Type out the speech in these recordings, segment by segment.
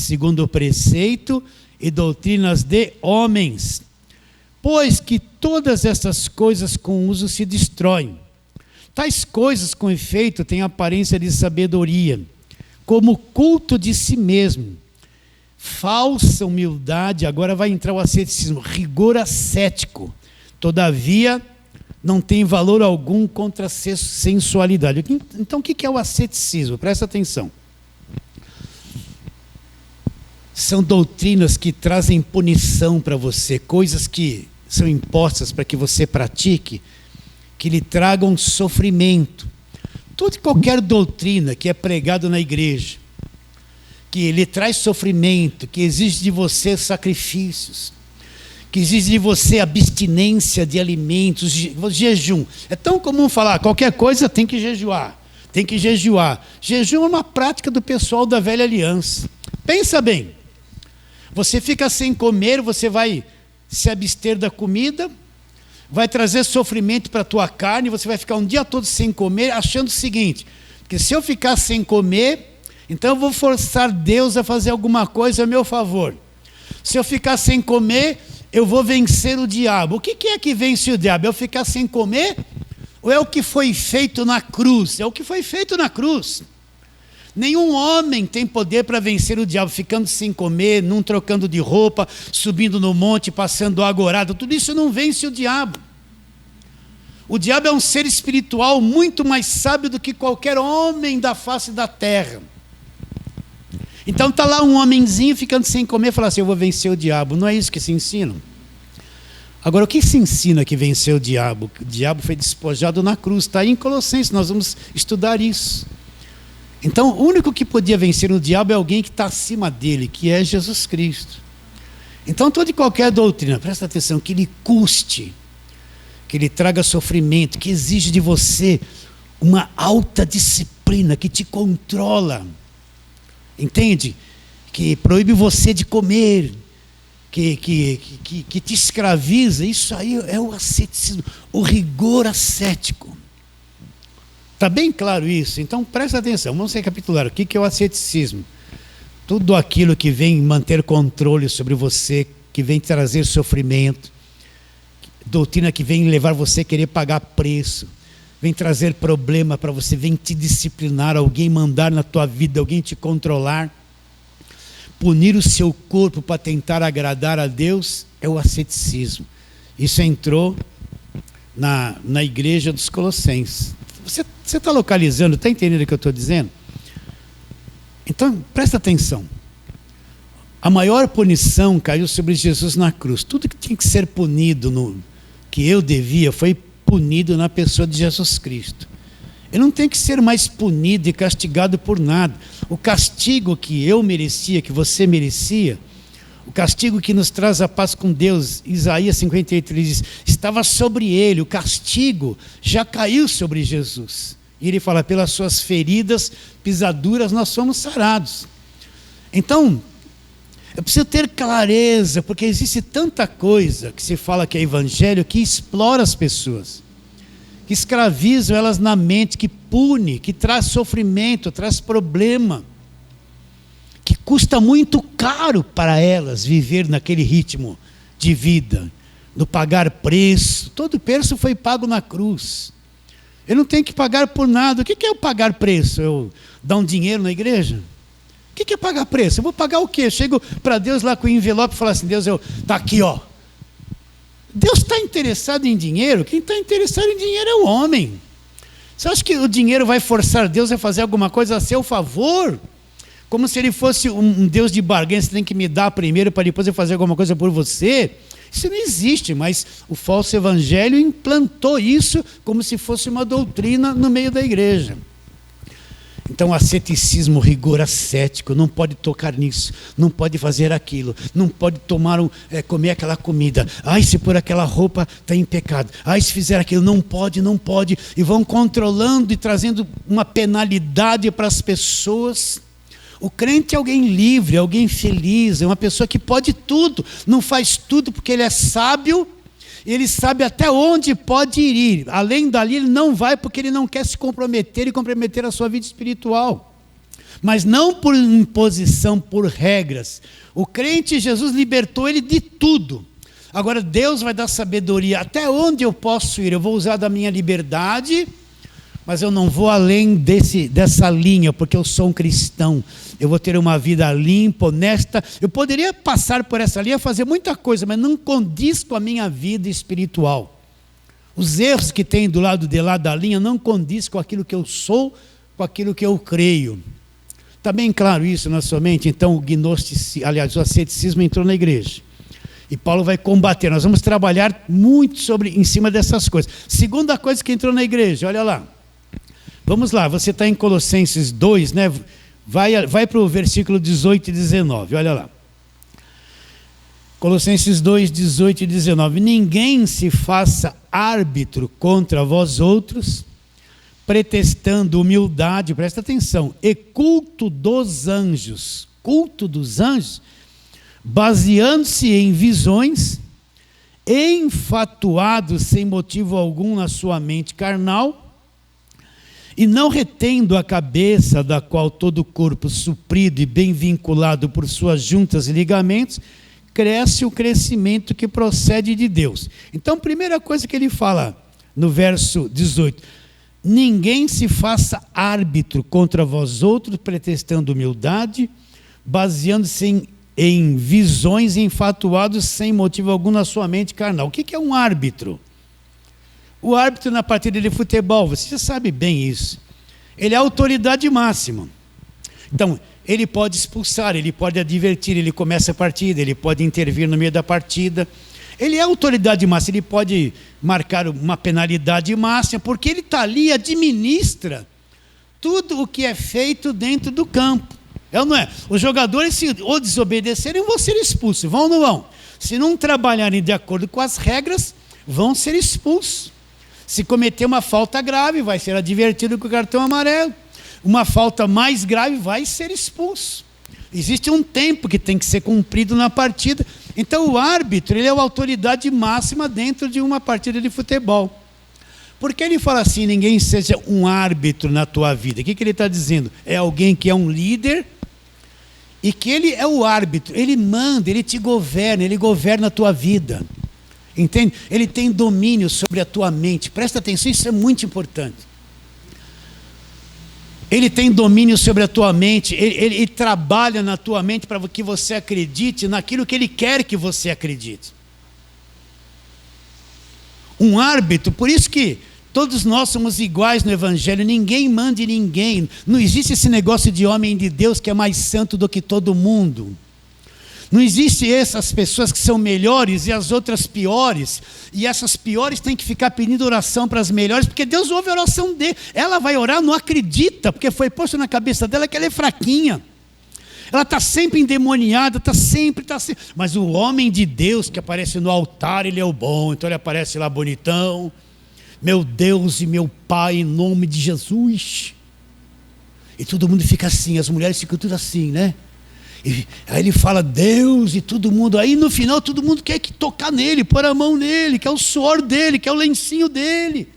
segundo o preceito e doutrinas de homens, pois que todas essas coisas com uso se destroem. Tais coisas, com efeito, têm aparência de sabedoria, como culto de si mesmo, falsa humildade, agora vai entrar o asceticismo, rigor ascético, todavia não tem valor algum contra a sensualidade. Então o que é o asceticismo? Presta atenção. São doutrinas que trazem punição para você, coisas que são impostas para que você pratique, que lhe tragam sofrimento. Toda e qualquer doutrina que é pregada na igreja, que lhe traz sofrimento, que exige de você sacrifícios, que exige de você abstinência de alimentos, jejum. É tão comum falar, qualquer coisa tem que jejuar, tem que jejuar. Jejum é uma prática do pessoal da velha aliança. Pensa bem, você fica sem comer, você vai se abster da comida, vai trazer sofrimento para a tua carne, você vai ficar um dia todo sem comer, achando o seguinte, porque se eu ficar sem comer, então eu vou forçar Deus a fazer alguma coisa a meu favor. Se eu ficar sem comer, eu vou vencer o diabo. O que é que vence o diabo? É eu ficar sem comer? Ou é o que foi feito na cruz? É o que foi feito na cruz. Nenhum homem tem poder para vencer o diabo, ficando sem comer, não trocando de roupa, subindo no monte, passando agorado. Tudo isso não vence o diabo. O diabo é um ser espiritual muito mais sábio do que qualquer homem da face da terra. Então está lá um homenzinho ficando sem comer e fala assim, eu vou vencer o diabo. Não é isso que se ensina. Agora, o que se ensina que venceu o diabo? O diabo foi despojado na cruz. Está aí em Colossenses, nós vamos estudar isso. Então, o único que podia vencer o diabo é alguém que está acima dele, que é Jesus Cristo. Então, toda e qualquer doutrina, presta atenção, que lhe custe, que lhe traga sofrimento, que exige de você uma alta disciplina, que te controla, entende? Que proíbe você de comer, que te escraviza, isso aí é o asceticismo, o rigor ascético. Está bem claro isso? Então presta atenção, vamos recapitular. O que é o asceticismo? Tudo aquilo que vem manter controle sobre você, que vem trazer sofrimento, doutrina que vem levar você a querer pagar preço, vem trazer problema para você, vem te disciplinar, alguém mandar na tua vida, alguém te controlar, punir o seu corpo para tentar agradar a Deus, é o asceticismo. Isso entrou na igreja dos Colossenses. Você está localizando, está entendendo o que eu estou dizendo? Então, presta atenção. A maior punição caiu sobre Jesus na cruz. Tudo que tinha que ser punido, que eu devia, foi punido na pessoa de Jesus Cristo. Eu não tenho que ser mais punido e castigado por nada. O castigo que eu merecia, que você merecia, o castigo que nos traz a paz com Deus, Isaías 58, ele diz, estava sobre ele, o castigo já caiu sobre Jesus. E ele fala, pelas suas feridas, pisaduras, nós somos sarados. Então, eu preciso ter clareza, porque existe tanta coisa que se fala que é evangelho, que explora as pessoas, que escravizam elas na mente, que pune, que traz sofrimento, traz problema, que custa muito caro para elas viver naquele ritmo de vida, no pagar preço. Todo o preço foi pago na cruz. Eu não tenho que pagar por nada. O que é o pagar preço? Eu dar um dinheiro na igreja? O que é pagar preço? Eu vou pagar o quê? Eu chego para Deus lá com o envelope e falo assim, Deus, está aqui, ó. Deus está interessado em dinheiro? Quem está interessado em dinheiro é o homem. Você acha que o dinheiro vai forçar Deus a fazer alguma coisa a seu favor? Como se ele fosse um Deus de barganha, você tem que me dar primeiro para depois eu fazer alguma coisa por você? Isso não existe, mas o falso evangelho implantou isso como se fosse uma doutrina no meio da igreja. Então, asceticismo, rigor ascético, não pode tocar nisso, não pode fazer aquilo, não pode comer aquela comida. Ai, se pôr aquela roupa, está em pecado. Ai, se fizer aquilo, não pode. E vão controlando e trazendo uma penalidade para as pessoas. O crente é alguém livre, é alguém feliz, é uma pessoa que pode tudo, não faz tudo porque ele é sábio, ele sabe até onde pode ir, além dali ele não vai porque ele não quer se comprometer e comprometer a sua vida espiritual. mas não por imposição, por regras. O crente, Jesus libertou ele de tudo. Agora Deus vai dar sabedoria. Até onde eu posso ir? Eu vou usar da minha liberdade, mas eu não vou além dessa linha, porque eu sou um cristão. Eu vou ter uma vida limpa, honesta. Eu poderia passar por essa linha, fazer muita coisa, mas não condiz com a minha vida espiritual. Os erros que tem do lado de lá da linha não condiz com aquilo que eu sou, com aquilo que eu creio. Está bem claro isso na sua mente? Então o asceticismo entrou na igreja. E Paulo vai combater. Nós vamos trabalhar muito em cima dessas coisas. Segunda coisa que entrou na igreja, olha lá. Vamos lá, você está em Colossenses 2, né? Vai para o versículo 18 e 19, olha lá. Colossenses 2, 18 e 19. Ninguém se faça árbitro contra vós outros, pretextando humildade, presta atenção, e culto dos anjos, baseando-se em visões, enfatuados sem motivo algum na sua mente carnal, e não retendo a cabeça, da qual todo o corpo suprido e bem vinculado por suas juntas e ligamentos, cresce o crescimento que procede de Deus. Então, primeira coisa que ele fala no verso 18: ninguém se faça árbitro contra vós outros, pretextando humildade, baseando-se em visões, enfatuados sem motivo algum na sua mente carnal. O que é um árbitro? O árbitro na partida de futebol, você já sabe bem isso. Ele é a autoridade máxima. Então, ele pode expulsar, ele pode advertir, ele começa a partida, ele pode intervir no meio da partida. Ele é a autoridade máxima, ele pode marcar uma penalidade máxima, porque ele está ali e administra tudo o que é feito dentro do campo. É ou não é? Os jogadores, se ou desobedecerem, vão ser expulsos. Vão ou não vão? Se não trabalharem de acordo com as regras, vão ser expulsos. Se cometer uma falta grave, vai ser advertido com o cartão amarelo. Uma falta mais grave, vai ser expulso. Existe um tempo que tem que ser cumprido na partida. Então o árbitro, ele é a autoridade máxima dentro de uma partida de futebol. Por que ele fala assim, ninguém seja um árbitro na tua vida? O que ele está dizendo? É alguém que é um líder e que ele é o árbitro. Ele manda, ele te governa, ele governa a tua vida. Entende? Ele tem domínio sobre a tua mente. Presta atenção, isso é muito importante. Ele tem domínio sobre a tua mente, ele trabalha na tua mente para que você acredite naquilo que ele quer que você acredite. Um árbitro, por isso que todos nós somos iguais no Evangelho, ninguém manda em ninguém. Não existe esse negócio de homem de Deus que é mais santo do que todo mundo. Não existe essas pessoas que são melhores e as outras piores. E essas piores têm que ficar pedindo oração para as melhores, porque Deus ouve a oração dele. Ela vai orar, não acredita, porque foi posto na cabeça dela que ela é fraquinha. Ela está sempre endemoniada, está sempre. Mas o homem de Deus que aparece no altar, ele é o bom. Então ele aparece lá bonitão. Meu Deus e meu Pai, em nome de Jesus. E todo mundo fica assim, as mulheres ficam tudo assim, né? E aí ele fala Deus e todo mundo, aí no final todo mundo quer que tocar nele, pôr a mão nele, quer o suor dele, quer o lencinho dele.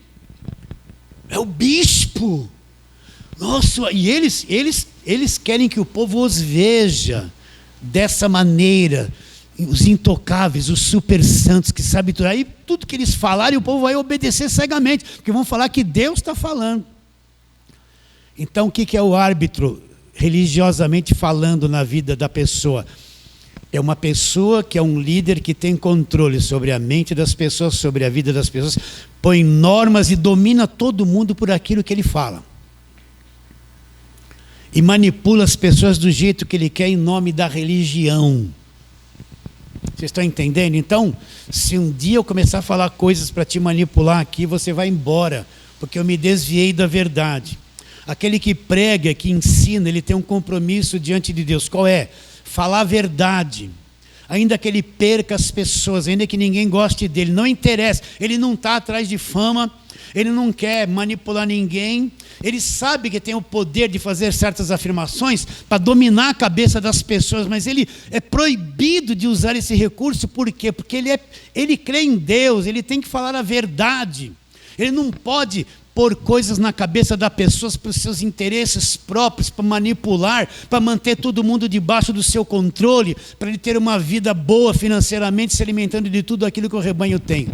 É o bispo. Nossa, e eles querem que o povo os veja dessa maneira, os intocáveis, os super santos que sabem tudo. Aí tudo que eles falarem, o povo vai obedecer cegamente, porque vão falar que Deus está falando. Então o que é o árbitro? Religiosamente falando na vida da pessoa, é uma pessoa que é um líder que tem controle sobre a mente das pessoas, sobre a vida das pessoas, põe normas e domina todo mundo por aquilo que ele fala e manipula as pessoas do jeito que ele quer em nome da religião. Vocês estão entendendo? Então, se um dia eu começar a falar coisas para te manipular aqui, você vai embora, porque eu me desviei da verdade. Aquele que prega, que ensina, ele tem um compromisso diante de Deus. Qual é? Falar a verdade. Ainda que ele perca as pessoas, ainda que ninguém goste dele, não interessa. Ele não está atrás de fama, ele não quer manipular ninguém. Ele sabe que tem o poder de fazer certas afirmações para dominar a cabeça das pessoas, mas ele é proibido de usar esse recurso. Por quê? Porque ele crê em Deus, ele tem que falar a verdade. Ele não pode pôr coisas na cabeça das pessoas para os seus interesses próprios, para manipular, para manter todo mundo debaixo do seu controle, para ele ter uma vida boa financeiramente, se alimentando de tudo aquilo que o rebanho tem.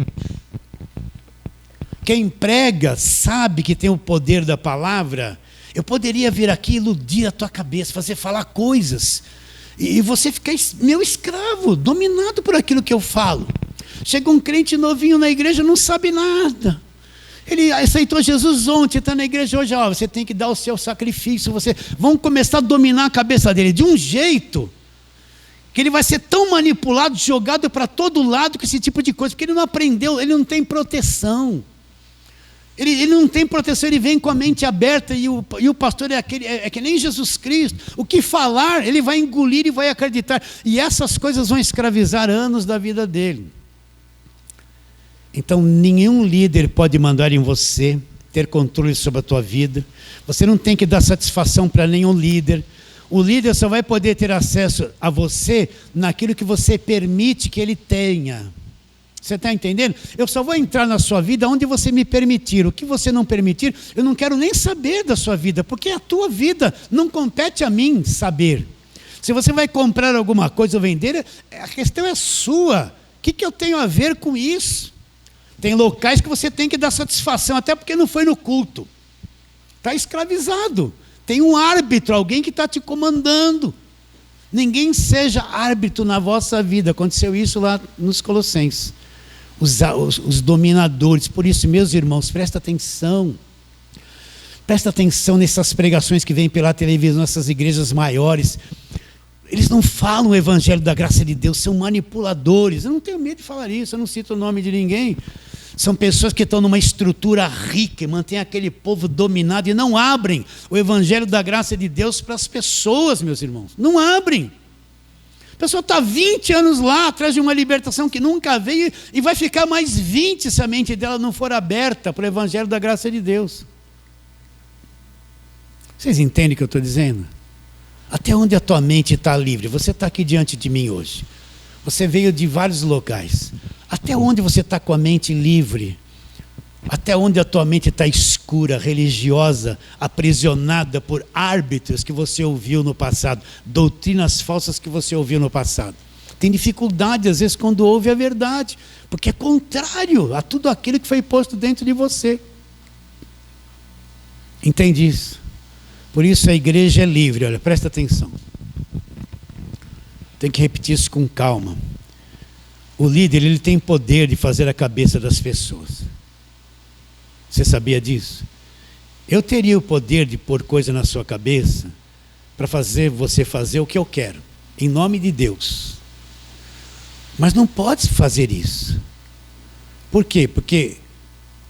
Quem prega sabe que tem o poder da palavra. Eu poderia vir aqui iludir a tua cabeça, fazer falar coisas, e você ficar meu escravo, dominado por aquilo que eu falo. Chega um crente novinho na igreja, não sabe nada. Ele aceitou Jesus ontem, está na igreja hoje, você tem que dar o seu sacrifício. Vão começar a dominar a cabeça dele de um jeito que ele vai ser tão manipulado, jogado para todo lado com esse tipo de coisa, porque ele não aprendeu, ele não tem proteção. Ele não tem proteção, ele vem com a mente aberta e o pastor é que nem Jesus Cristo. O que falar, ele vai engolir e vai acreditar. E essas coisas vão escravizar anos da vida dele. Então, nenhum líder pode mandar em você, ter controle sobre a tua vida. Você não tem que dar satisfação para nenhum líder. O líder só vai poder ter acesso a você naquilo que você permite que ele tenha. Você está entendendo? Eu só vou entrar na sua vida onde você me permitir. O que você não permitir, eu não quero nem saber da sua vida, porque é a tua vida, não compete a mim saber. Se você vai comprar alguma coisa ou vender, a questão é sua. O que eu tenho a ver com isso? Tem locais que você tem que dar satisfação, até porque não foi no culto. Está escravizado. Tem um árbitro, alguém que está te comandando. Ninguém seja árbitro na vossa vida. Aconteceu isso lá nos Colossenses. Os dominadores. Por isso, meus irmãos, presta atenção. Presta atenção nessas pregações que vêm pela televisão, nessas igrejas maiores. Eles não falam o evangelho da graça de Deus, são manipuladores. Eu não tenho medo de falar isso, eu não cito o nome de ninguém. São pessoas que estão numa estrutura rica e mantêm aquele povo dominado e não abrem o evangelho da graça de Deus para as pessoas, meus irmãos. Não abrem. A pessoa está 20 anos lá, atrás de uma libertação que nunca veio e vai ficar mais 20 se a mente dela não for aberta para o evangelho da graça de Deus. Vocês entendem o que eu estou dizendo? Até onde a tua mente está livre? Você está aqui diante de mim hoje. Você veio de vários locais. Até onde você está com a mente livre? Até onde a tua mente está escura, religiosa, aprisionada por árbitros que você ouviu no passado, doutrinas falsas que você ouviu no passado? Tem dificuldade, às vezes, quando ouve a verdade, porque é contrário a tudo aquilo que foi posto dentro de você. Entende isso? Por isso a igreja é livre, olha, presta atenção. Tem que repetir isso com calma. O líder, ele tem poder de fazer a cabeça das pessoas. Você sabia disso? Eu teria o poder de pôr coisa na sua cabeça para fazer você fazer o que eu quero, em nome de Deus. Mas não pode fazer isso. Por quê? Porque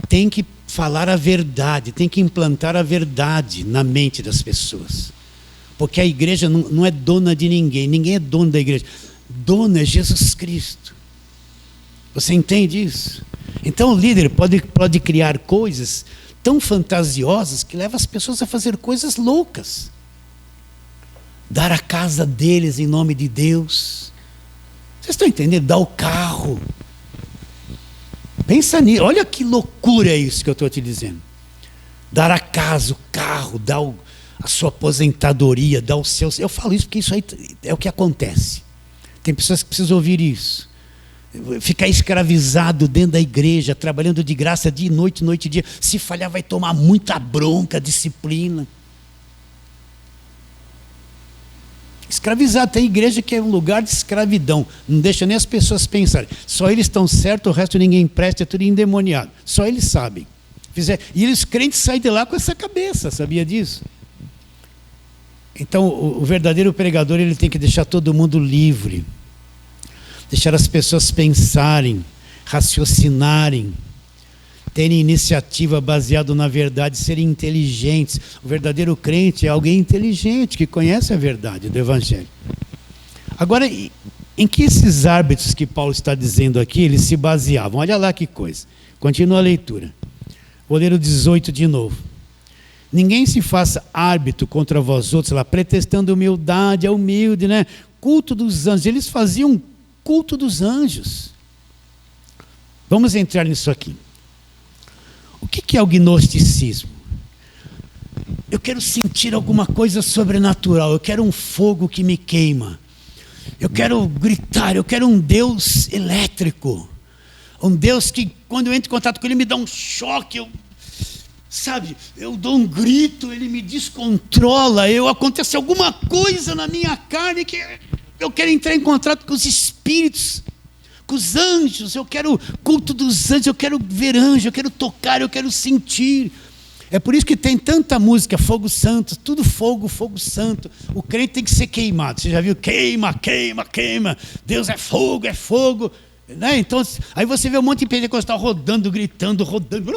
tem que falar a verdade, tem que implantar a verdade na mente das pessoas. Porque a igreja não é dona de ninguém, ninguém é dono da igreja. Dono é Jesus Cristo. Você entende isso? Então o líder pode criar coisas tão fantasiosas que levam as pessoas a fazer coisas loucas. Dar a casa deles em nome de Deus. Vocês estão entendendo? Dar o carro. Pensa nisso, olha que loucura é isso que eu estou te dizendo. Dar a casa, o carro, dar a sua aposentadoria, dar o seu... Eu falo isso porque isso aí é o que acontece. Tem pessoas que precisam ouvir isso. Ficar escravizado dentro da igreja, trabalhando de graça dia e noite, noite e dia. Se falhar vai tomar muita bronca, disciplina. Escravizado, tem igreja que é um lugar de escravidão, não deixa nem as pessoas pensarem, só eles estão certos, o resto ninguém presta, é tudo endemoniado, só eles sabem. E os crentes saem de lá com essa cabeça, sabia disso? Então o verdadeiro pregador, ele tem que deixar todo mundo livre, deixar as pessoas pensarem, raciocinarem, terem iniciativa baseada na verdade, serem inteligentes. O verdadeiro crente é alguém inteligente, que conhece a verdade do Evangelho. Agora, em que esses árbitros que Paulo está dizendo aqui, eles se baseavam? Olha lá que coisa. Continua a leitura. Vou ler o 18 de novo. Ninguém se faça árbitro contra vós outros, lá, pretextando humildade, é humilde, né? Culto dos anjos. Eles faziam culto dos anjos. Vamos entrar nisso aqui. que é o gnosticismo? Eu quero sentir alguma coisa sobrenatural, eu quero um fogo que me queima, eu quero gritar, eu quero um Deus elétrico, um Deus que quando eu entro em contato com Ele me dá um choque, eu dou um grito, Ele me descontrola, acontece alguma coisa na minha carne que eu quero entrar em contato com os espíritos, com os anjos, eu quero culto dos anjos, eu quero ver anjo, eu quero tocar, eu quero sentir. É por isso que tem tanta música, fogo santo, tudo fogo, fogo santo. O crente tem que ser queimado. Você já viu? Queima, queima, queima. Deus é fogo, é fogo. Né? Então, aí você vê um monte de pentecostal rodando, gritando, rodando.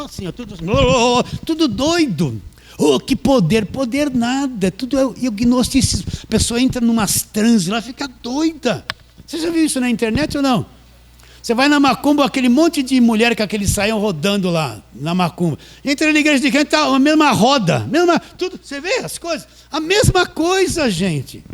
Assim, tudo doido. Oh, que poder, poder nada. Tudo é o gnosticismo. A pessoa entra numas transes lá, fica doida. Você já viu isso na internet ou não? Você vai na macumba, aquele monte de mulher com aqueles saiam rodando lá na macumba. Entra na igreja de crente, tá a mesma roda, tudo, você vê as coisas? A mesma coisa, gente.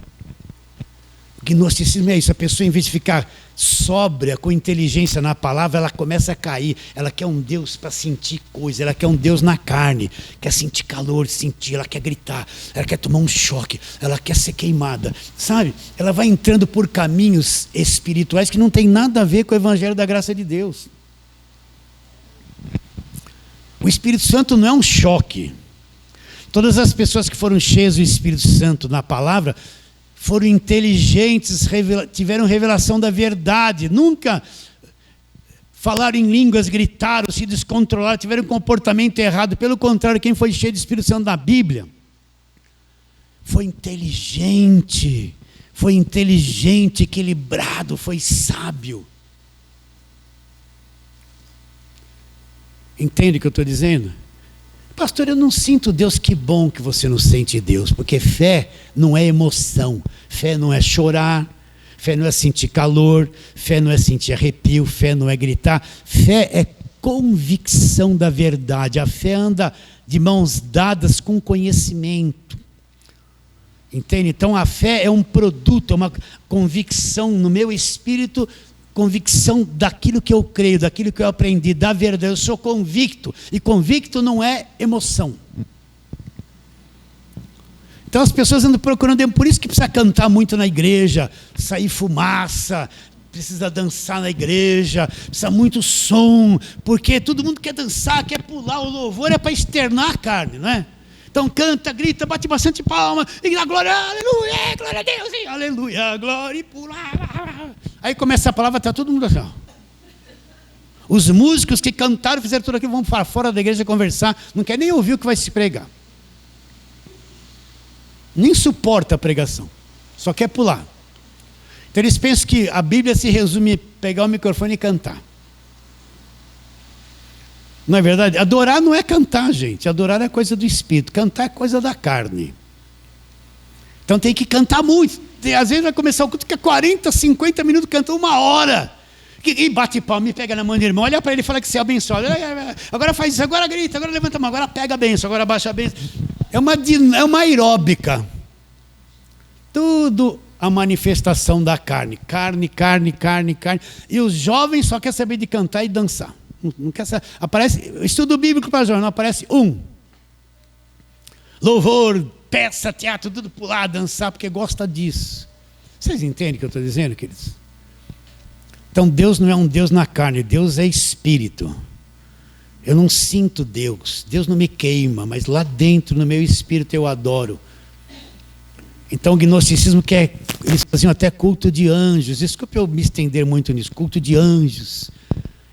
O gnosticismo é isso, a pessoa em vez de ficar sóbria, com inteligência na palavra, ela começa a cair. Ela quer um Deus para sentir coisa, ela quer um Deus na carne, quer sentir calor, ela quer gritar, ela quer tomar um choque, ela quer ser queimada, sabe? Ela vai entrando por caminhos espirituais que não tem nada a ver com o evangelho da graça de Deus. O Espírito Santo não é um choque. Todas as pessoas que foram cheias do Espírito Santo na palavra foram inteligentes, tiveram revelação da verdade, nunca falaram em línguas, gritaram, se descontrolaram, tiveram um comportamento errado. Pelo contrário, quem foi cheio do Espírito Santo na Bíblia foi inteligente, equilibrado, foi sábio. Entende o que eu estou dizendo? Pastor, eu não sinto Deus. Que bom que você não sente Deus, porque fé não é emoção, fé não é chorar, fé não é sentir calor, fé não é sentir arrepio, fé não é gritar, fé é convicção da verdade. A fé anda de mãos dadas com conhecimento, entende? Então a fé é um produto, é uma convicção no meu espírito, convicção daquilo que eu creio, daquilo que eu aprendi, da verdade. Eu sou convicto, e convicto não é emoção. Então as pessoas andam procurando, por isso que precisa cantar muito na igreja, sair fumaça, precisa dançar na igreja, precisa muito som, porque todo mundo quer dançar, quer pular. O louvor é para externar a carne, não é? Então canta, grita, bate bastante palma, e dá glória, aleluia, glória a Deus, e aleluia, glória, e pula. Aí começa a palavra, está todo mundo assim. Os músicos que cantaram, fizeram tudo aquilo, vão para fora da igreja conversar, não quer nem ouvir o que vai se pregar. Nem suporta a pregação, só quer pular. Então eles pensam que a Bíblia se resume em pegar o microfone e cantar. Não é verdade? Adorar não é cantar, gente. Adorar é coisa do espírito. Cantar é coisa da carne. Então tem que cantar muito. Às vezes vai começar o culto que é 40, 50 minutos, canta 1 hora. E bate palma, me pega na mão do irmão, olha para ele e fala que você é abençoado. Agora faz isso, agora grita, agora levanta a mão, agora pega a benção, agora baixa a benção. É uma aeróbica. Tudo a manifestação da carne. Carne. E os jovens só querem saber de cantar e dançar. Não quer saber. Aparece, estudo bíblico para jovens, não aparece louvor, peça, teatro, tudo pular, dançar, porque gosta disso. Vocês entendem o que eu estou dizendo, queridos? Então Deus não é um Deus na carne, Deus é espírito. Eu não sinto Deus, Deus não me queima, mas lá dentro, no meu espírito, eu adoro. Então o gnosticismo eles faziam até culto de anjos. Desculpe eu me estender muito nisso, culto de anjos.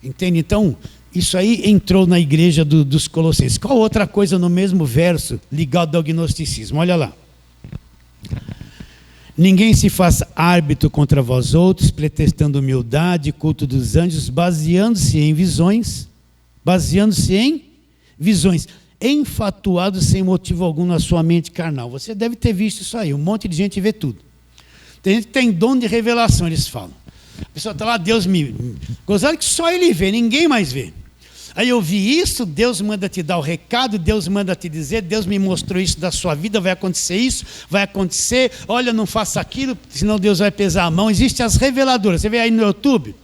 Entende? Então, isso aí entrou na igreja dos Colossenses. Qual outra coisa no mesmo verso ligado ao gnosticismo? Olha lá. Ninguém se faça árbitro contra vós outros, pretextando humildade, culto dos anjos, baseando-se em visões, enfatuados sem motivo algum na sua mente carnal. Você deve ter visto isso aí, um monte de gente vê tudo. Tem gente que tem dom de revelação, eles falam. A pessoa está lá, Deus me... Gozado que só ele vê, ninguém mais vê. Aí eu vi isso, Deus manda te dar o recado, Deus manda te dizer, Deus me mostrou isso da sua vida, vai acontecer isso, vai acontecer, olha, não faça aquilo, senão Deus vai pesar a mão. Existem as reveladoras, você vê aí no YouTube,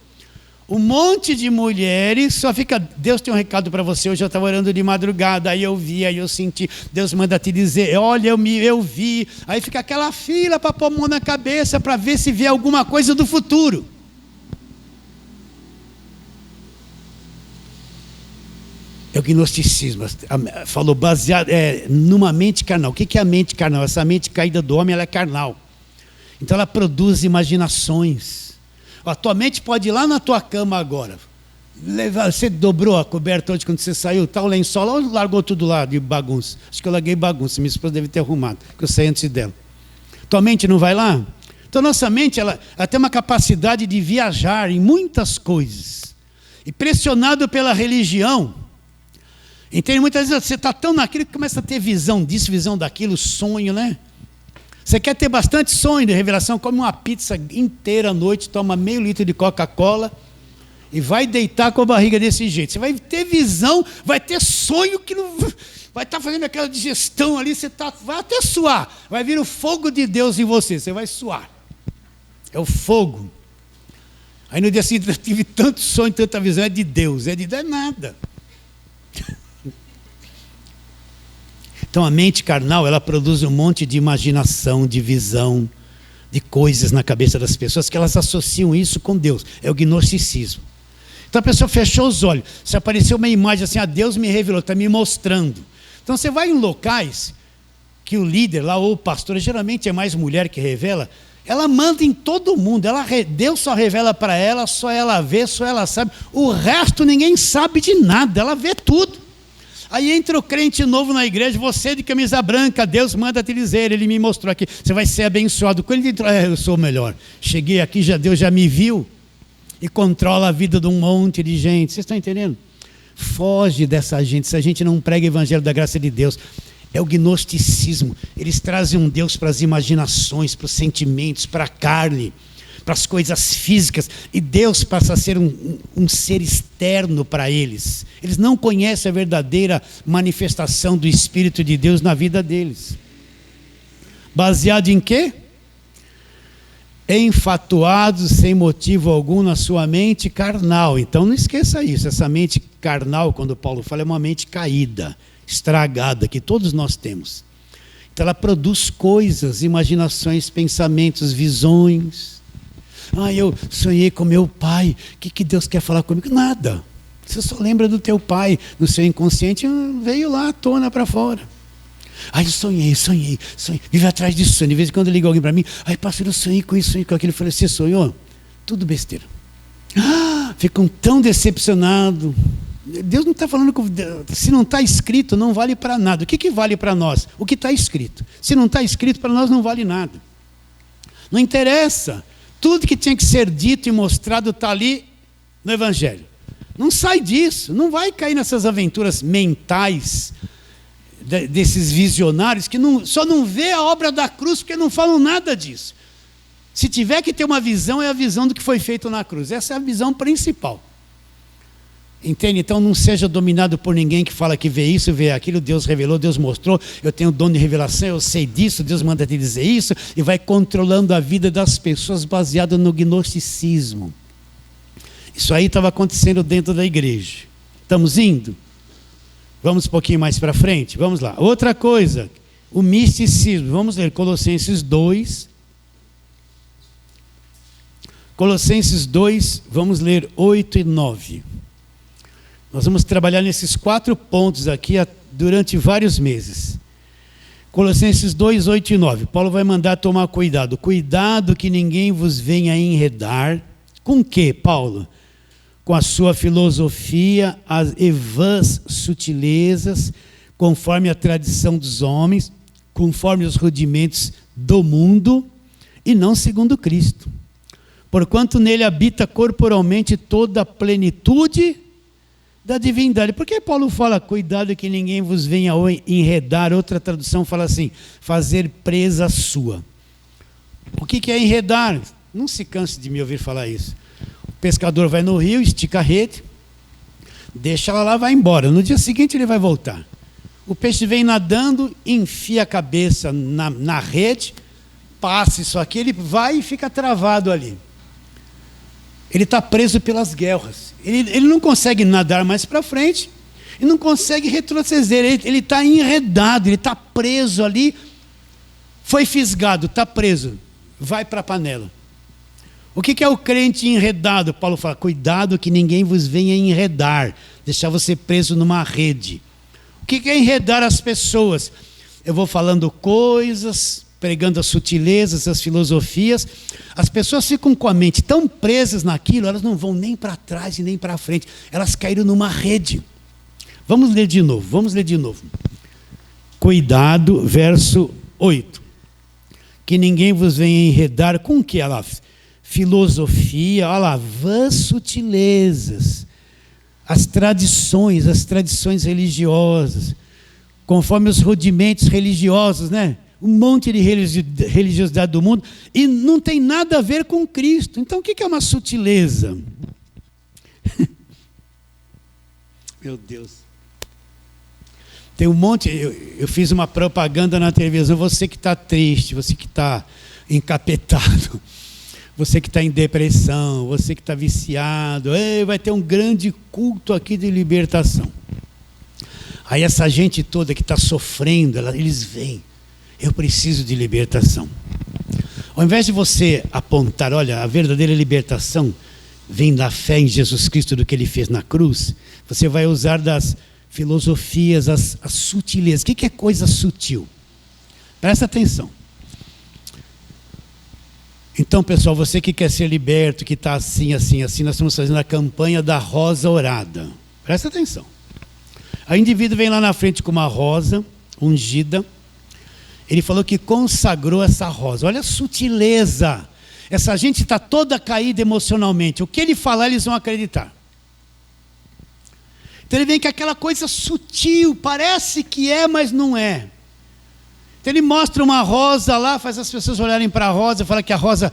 Um monte de mulheres, só fica... Deus tem um recado para você, hoje eu estava orando de madrugada, aí eu vi, aí eu senti, Deus manda te dizer, olha, eu vi, aí fica aquela fila para pôr a mão na cabeça, para ver se vê alguma coisa do futuro. É o gnosticismo, falou baseado numa mente carnal. O que é a mente carnal? Essa mente caída do homem, ela é carnal. Então ela produz imaginações. A tua mente pode ir lá na tua cama agora. Você dobrou a coberta hoje quando você saiu, tá o lençol, ou largou tudo lá de bagunça? Acho que eu larguei bagunça, minha esposa deve ter arrumado, porque eu saí antes dela. Tua mente não vai lá? Então nossa mente, ela tem uma capacidade de viajar em muitas coisas. E pressionado pela religião, entende? Muitas vezes você está tão naquilo que começa a ter visão disso, visão daquilo, sonho, né? Você quer ter bastante sonho de revelação, come uma pizza inteira à noite, toma meio litro de Coca-Cola e vai deitar com a barriga desse jeito. Você vai ter visão, vai ter sonho que não... Vai estar fazendo aquela digestão ali, vai até suar. Vai vir o fogo de Deus em você, você vai suar. É o fogo. Aí no dia seguinte eu tive tanto sonho, tanta visão, é de Deus, é nada. Então a mente carnal, ela produz um monte de imaginação, de visão, de coisas na cabeça das pessoas que elas associam isso com Deus. É o gnosticismo. Então a pessoa fechou os olhos. Se apareceu uma imagem assim, Deus me revelou, está me mostrando. Então você vai em locais que o líder lá, ou o pastor, geralmente é mais mulher que revela, ela manda em todo mundo. Deus só revela para ela, só ela vê, só ela sabe. O resto ninguém sabe de nada, ela vê tudo. Aí entra o crente novo na igreja, você de camisa branca, Deus manda te dizer, Ele me mostrou aqui, você vai ser abençoado. Quando ele entrou, eu sou o melhor. Cheguei aqui, Deus já me viu e controla a vida de um monte de gente. Vocês estão entendendo? Foge dessa gente, se a gente não prega o evangelho da graça de Deus. É o gnosticismo. Eles trazem um Deus para as imaginações, para os sentimentos, para a carne, para as coisas físicas, e Deus passa a ser um ser externo para eles. Eles não conhecem a verdadeira manifestação do Espírito de Deus na vida deles. Baseado em quê? Enfatuados sem motivo algum na sua mente carnal. Então não esqueça isso, essa mente carnal, quando Paulo fala, é uma mente caída, estragada, que todos nós temos. Então ela produz coisas, imaginações, pensamentos, visões. Eu sonhei com meu pai. O que Deus quer falar comigo? Nada. Você só lembra do teu pai. No seu inconsciente veio lá à tona para fora. Eu sonhei. Vive atrás de sonho. De vez em quando liga alguém para mim. Pastor, eu sonhei com isso, sonhei com aquilo. Eu falei, você sonhou? Tudo besteira. Ficam tão decepcionados. Deus não está falando... Se não está escrito, não vale para nada. O que vale para nós? O que está escrito. Se não está escrito, para nós não vale nada. Não interessa. Tudo que tinha que ser dito e mostrado está ali no Evangelho. Não sai disso, não vai cair nessas aventuras mentais desses visionários que só não vê a obra da cruz porque não falam nada disso. Se tiver que ter uma visão, é a visão do que foi feito na cruz. Essa é a visão principal. Entende? Então não seja dominado por ninguém que fala que vê isso, vê aquilo, Deus revelou, Deus mostrou, eu tenho dom de revelação, eu sei disso, Deus manda te dizer isso, e vai controlando a vida das pessoas baseado no gnosticismo. Isso aí estava acontecendo dentro da igreja. Estamos indo? Vamos um pouquinho mais para frente? Vamos lá. Outra coisa, o misticismo. Vamos ler Colossenses 2. Colossenses 2, vamos ler 8 e 9. Nós vamos trabalhar nesses 4 pontos aqui durante vários meses. Colossenses 2, 8 e 9. Paulo vai mandar tomar cuidado. Cuidado que ninguém vos venha enredar. Com o quê, Paulo? Com a sua filosofia, as vãs sutilezas, conforme a tradição dos homens, conforme os rudimentos do mundo, e não segundo Cristo. Porquanto nele habita corporalmente toda a plenitude da divindade. Por que Paulo fala, cuidado que ninguém vos venha enredar? Outra tradução fala assim, fazer presa sua. O que é enredar? Não se canse de me ouvir falar isso. O pescador vai no rio, estica a rede, deixa ela lá, vai embora. No dia seguinte ele vai voltar. O peixe vem nadando, enfia a cabeça na rede, passa isso aqui, ele vai e fica travado ali. Ele está preso pelas guerras. Ele não consegue nadar mais para frente e não consegue retroceder. Ele está enredado, ele está preso ali. Foi fisgado, está preso. Vai para a panela. O que é o crente enredado? Paulo fala, cuidado que ninguém vos venha enredar, deixar você preso numa rede. O que é enredar as pessoas? Eu vou falando coisas, pregando as sutilezas, as filosofias. As pessoas ficam com a mente tão presas naquilo, elas não vão nem para trás e nem para frente. Elas caíram numa rede. Vamos ler de novo. Cuidado, verso 8. Que ninguém vos venha enredar com o que ela... filosofia, olha lá, vãs sutilezas, as tradições religiosas, conforme os rudimentos religiosos, né? Um monte de religiosidade do mundo, e não tem nada a ver com Cristo. Então, o que é uma sutileza? Meu Deus. Tem um monte, eu fiz uma propaganda na televisão, você que está triste, você que está encapetado, você que está em depressão, você que está viciado, vai ter um grande culto aqui de libertação. Aí essa gente toda que está sofrendo, eles vêm, eu preciso de libertação. Ao invés de você apontar, olha, a verdadeira libertação vem da fé em Jesus Cristo, do que Ele fez na cruz, você vai usar das filosofias, as sutilezas. O que é coisa sutil? Presta atenção. Então, pessoal, você que quer ser liberto, que está assim, nós estamos fazendo a campanha da rosa orada. Presta atenção. O indivíduo vem lá na frente com uma rosa ungida. Ele falou que consagrou essa rosa. Olha a sutileza. Essa gente está toda caída emocionalmente. O que ele falar, eles vão acreditar. Então ele vem com aquela coisa sutil, parece que é, mas não é. Então ele mostra uma rosa lá, faz as pessoas olharem para a rosa, fala que a rosa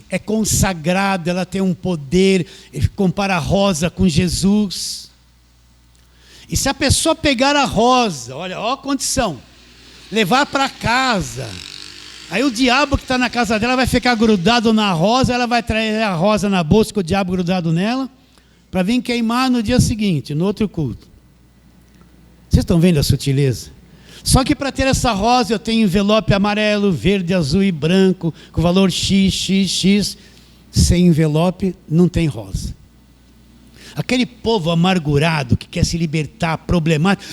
é consagrada, ela tem um poder, ele compara a rosa com Jesus. E se a pessoa pegar a rosa, olha a condição, levar para casa, aí o diabo que está na casa dela vai ficar grudado na rosa, ela vai trazer a rosa na bolsa com o diabo grudado nela, para vir queimar no dia seguinte, no outro culto. Vocês estão vendo a sutileza? Só que para ter essa rosa eu tenho envelope amarelo, verde, azul e branco, com valor X. Sem envelope não tem rosa. Aquele povo amargurado que quer se libertar, problemático,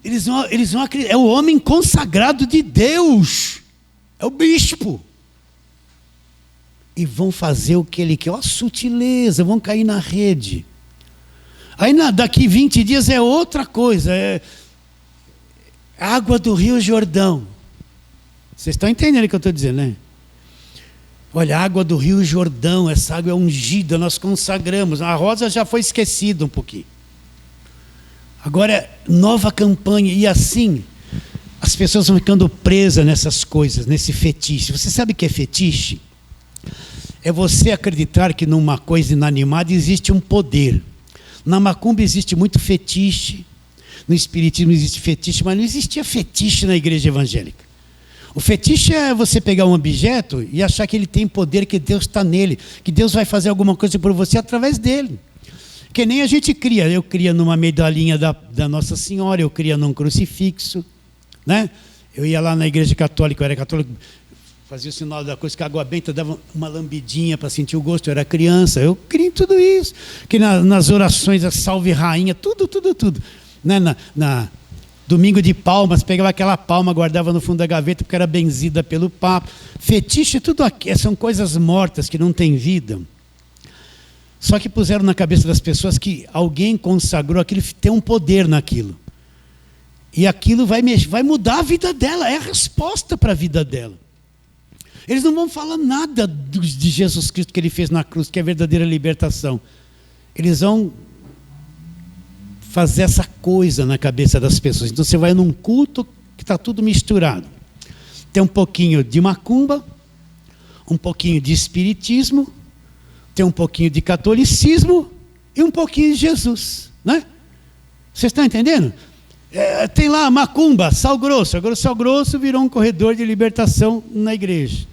eles vão acreditar, é o homem consagrado de Deus, é o bispo. E vão fazer o que ele quer, olha a sutileza, vão cair na rede. Aí daqui 20 dias é outra coisa, é água do Rio Jordão. Vocês estão entendendo o que eu estou dizendo, né? Olha, a água do Rio Jordão, essa água é ungida, nós consagramos. A rosa já foi esquecida um pouquinho. Agora, nova campanha, e assim, as pessoas vão ficando presas nessas coisas, nesse fetiche. Você sabe o que é fetiche? É você acreditar que numa coisa inanimada existe um poder. Na macumba existe muito fetiche, no espiritismo existe fetiche, mas não existia fetiche na igreja evangélica. O fetiche é você pegar um objeto e achar que ele tem poder, que Deus está nele, que Deus vai fazer alguma coisa por você através dele. Que nem a gente cria. Eu cria numa medalhinha da Nossa Senhora, eu cria num crucifixo, né? Eu ia lá na igreja católica, eu era católico, fazia o sinal da cruz, que a água benta dava uma lambidinha para sentir o gosto, eu era criança, eu criei tudo isso. Que nas orações, a salve rainha, tudo. Né? Na domingo de palmas, pegava aquela palma, guardava no fundo da gaveta, porque era benzida pelo Papa. Fetiche, tudo aqui, são coisas mortas que não têm vida. Só que puseram na cabeça das pessoas que alguém consagrou aquilo, tem um poder naquilo. E aquilo vai mudar a vida dela, é a resposta para a vida dela. Eles não vão falar nada de Jesus Cristo que Ele fez na cruz, que é a verdadeira libertação. Eles vão fazer essa coisa na cabeça das pessoas. Então você vai num culto que está tudo misturado. Tem um pouquinho de macumba, um pouquinho de espiritismo, tem um pouquinho de catolicismo e um pouquinho de Jesus, né? Vocês estão entendendo? Tem lá macumba, sal grosso. Agora o sal grosso virou um corredor de libertação na igreja.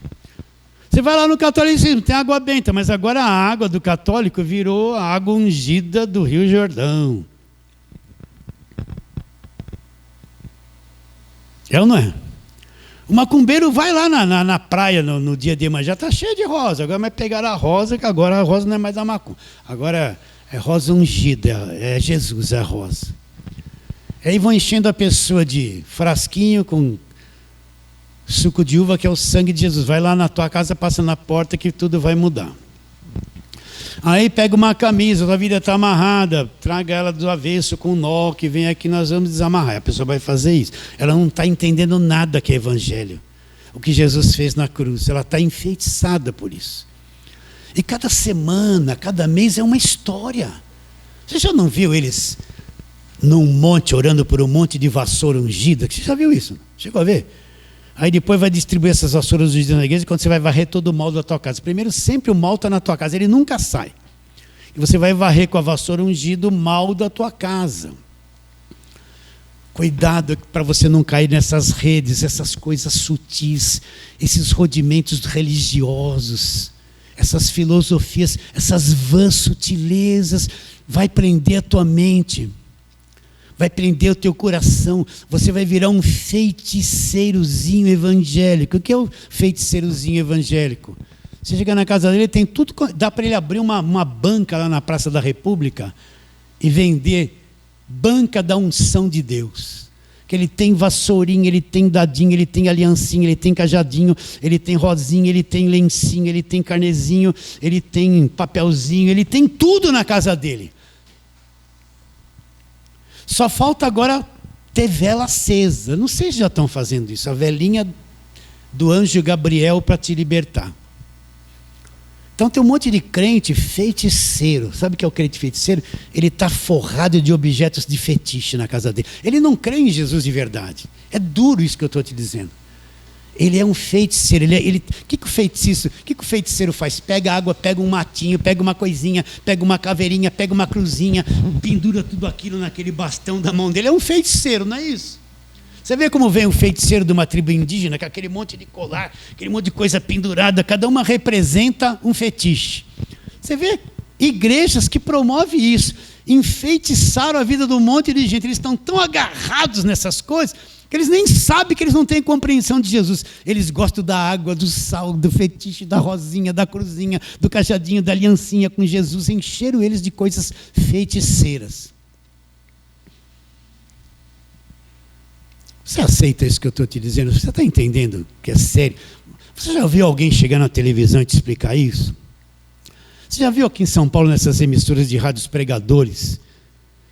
Você vai lá no catolicismo, tem água benta, mas agora a água do católico virou a água ungida do Rio Jordão. É ou não é? O macumbeiro vai lá na praia no dia de Iemanjá, está cheio de rosa. Agora vai pegar a rosa, que agora a rosa não é mais da macumba. Agora é rosa ungida, é Jesus, é a rosa. Aí vão enchendo a pessoa de frasquinho com suco de uva, que é o sangue de Jesus. Vai lá na tua casa, passa na porta que tudo vai mudar. Aí pega uma camisa, tua vida está amarrada, traga ela do avesso com nó, que vem aqui, nós vamos desamarrar. A pessoa vai fazer isso. Ela não está entendendo nada que é evangelho. O que Jesus fez na cruz. Ela está enfeitiçada por isso. E cada semana, cada mês é uma história. Você já não viu eles num monte, orando por um monte de vassoura ungida? Você já viu isso? Chegou a ver? Aí depois vai distribuir essas vassouras ungidas na igreja, quando você vai varrer todo o mal da tua casa. Primeiro, sempre o mal está na tua casa, ele nunca sai. E você vai varrer com a vassoura ungida o mal da tua casa. Cuidado para você não cair nessas redes, essas coisas sutis, esses rudimentos religiosos, essas filosofias, essas vãs sutilezas. Vai prender a tua mente. Vai prender o teu coração, você vai virar um feiticeirozinho evangélico. O que é o feiticeirozinho evangélico? Você chega na casa dele, tem tudo, dá para ele abrir uma banca lá na Praça da República e vender banca da unção de Deus. Que ele tem vassourinha, ele tem dadinho, ele tem aliancinha, ele tem cajadinho, ele tem rosinha, ele tem lencinho, ele tem carnezinho, ele tem papelzinho, ele tem tudo na casa dele. Só falta agora ter vela acesa. Não sei se já estão fazendo isso. A velinha do anjo Gabriel para te libertar. Então tem um monte de crente feiticeiro. Sabe o que é o crente feiticeiro? Ele está forrado de objetos de fetiche na casa dele. Ele não crê em Jesus de verdade. É duro isso que eu estou te dizendo. Ele é um feiticeiro. O que o feiticeiro faz? Pega água, pega um matinho, pega uma coisinha, pega uma caveirinha, pega uma cruzinha, pendura tudo aquilo naquele bastão da mão dele. É um feiticeiro, não é isso? Você vê como vem o feiticeiro de uma tribo indígena, com aquele monte de colar, aquele monte de coisa pendurada, cada uma representa um fetiche. Você vê igrejas que promovem isso, enfeitiçaram a vida de um monte de gente. Eles estão tão agarrados nessas coisas que eles nem sabem, que eles não têm compreensão de Jesus. Eles gostam da água, do sal, do fetiche, da rosinha, da cruzinha, do cajadinho, da aliancinha com Jesus. Encheram eles de coisas feiticeiras. Você aceita isso que eu estou te dizendo? Você está entendendo que é sério? Você já viu alguém chegar na televisão e te explicar isso? Você já viu aqui em São Paulo, nessas emissoras de rádios pregadores,